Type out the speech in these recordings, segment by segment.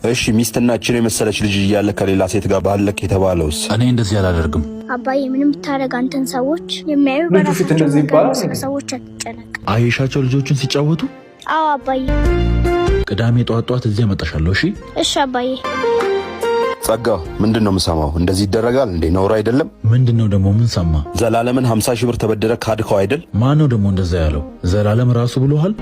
እሺ ሚስትናችን የመሰለች ልጅ እያለ ከሌላ ሴት ጋር ባለክ የተባለውስ? እኔ እንደዚህ አላደርግም አባዬ። ምንም ታረጋ አንተን ሰዎች የሚያዩ በራሳቸው ሰዎች አትጨነቅ። አይሻቸው ልጆቹን ሲጫወቱ? አዎ አባዬ። ቅዳሜ ጧት እዚህ አመጣሻለሁ። እሺ እሺ አባዬ። ጸጋ ምንድነው የምሰማው? እንደዚህ ይደረጋል እንዴ? ነውር አይደለም? ምንድነው ደግሞ ምን ሰማ? ዘላለምን 50 ሺህ ብር ተበደረ ካድከው አይደል? ማን ነው ደግሞ እንደዛ ያለው? ዘላለም ራሱ ብሎሃል?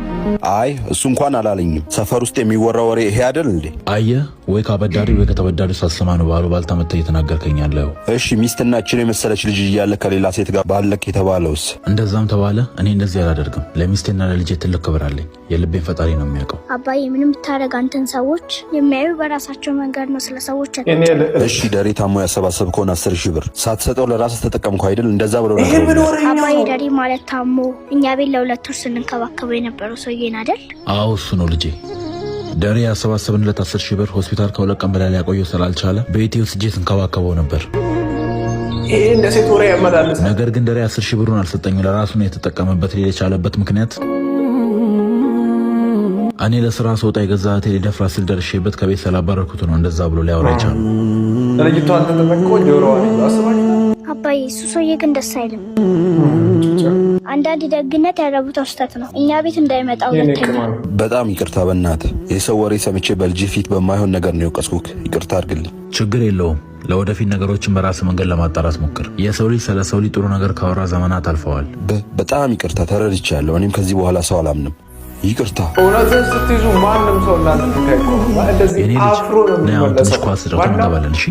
አይ እሱ እንኳን አላለኝም። ሰፈር ውስጥ የሚወራ ወሬ ይሄ አይደል እንዴ? አየህ ወይ ካበዳሪ ወይ ከተበዳሪ ሳሰማ ነው ባሉ ባልታመተ እየተናገርከኝ ያለው። እሺ ሚስትናችን የመሰለች ልጅ እያለ ከሌላ ሴት ጋር ባለክ የተባለውስ? እንደዛም ተባለ። እኔ እንደዚህ አላደርግም። ለሚስቴና ለልጄ ትልቅ ክብር አለኝ። የልቤን ፈጣሪ ነው የሚያውቀው። አባዬ ምንም ታረጋ አንተን ሰዎች የሚያዩ በራሳቸው መንገድ ነው ስለሰዎች። እሺ ደሬ ታሞ ያሰባሰብከውን 10 ሺህ ብር ሳትሰጠው ለራስህ ተጠቀምከው አይደል? እንደዛ ብለው ነው አባዬ። ደሬ ማለት ታሞ እኛ ቤት ለ2 ወር ስንንከባከበው የነበረው ሰውዬን አይደል? አዎ እሱ ነው ልጄ። ደሬ ያሰባሰብንለት 10 ሺህ ብር ሆስፒታል ከ2 ቀን በላይ ያቆየው ስላልቻለ በኢቲ ውስጥ እንከባከበው ነበር። ይሄ እንደ ሴት ወሬ ያመላልስ። ነገር ግን ደሬ 10 ሺህ ብሩን አልሰጠኝም። ለራሱ ነው የተጠቀመበት። ሌላ የቻለበት ምክንያት እኔ ለስራ ሰውጣ የገዛ እህቴ ሊደፍራ ሲል ደርሼበት ከቤት ስላባረርኩት ነው እንደዛ ብሎ ሊያወራ ይቻላል። ለልጅቷን ተጠቅቆ ጆሮዋን አስባኝ። አባዬ እሱ ሰውዬ ግን ደስ አይልም። አንዳንድ ደግነት ያደረጉት ስህተት ነው። እኛ ቤት እንዳይመጣው ለተኛ። በጣም ይቅርታ በእናትህ። የሰው ወሬ ሰምቼ በልጅ ፊት በማይሆን ነገር ነው የወቀስኩክ። ይቅርታ አድርግልኝ። ችግር የለውም። ለወደፊት ነገሮችን በራስ መንገድ ለማጣራት ሞክር። የሰው ልጅ ስለ ሰው ልጅ ጥሩ ነገር ካወራ ዘመናት አልፈዋል። በጣም ይቅርታ ተረድቻለሁ። እኔም ከዚህ በኋላ ሰው አላምንም። ይቅርታ። እውነትን ስትይዙ ማንም ሰው እናንተ ታይቆ እንደዚህ አፍሮ ነው የሚመለሰው። ትንሽ ኳስ ተጫውተን እንገባለን። እሺ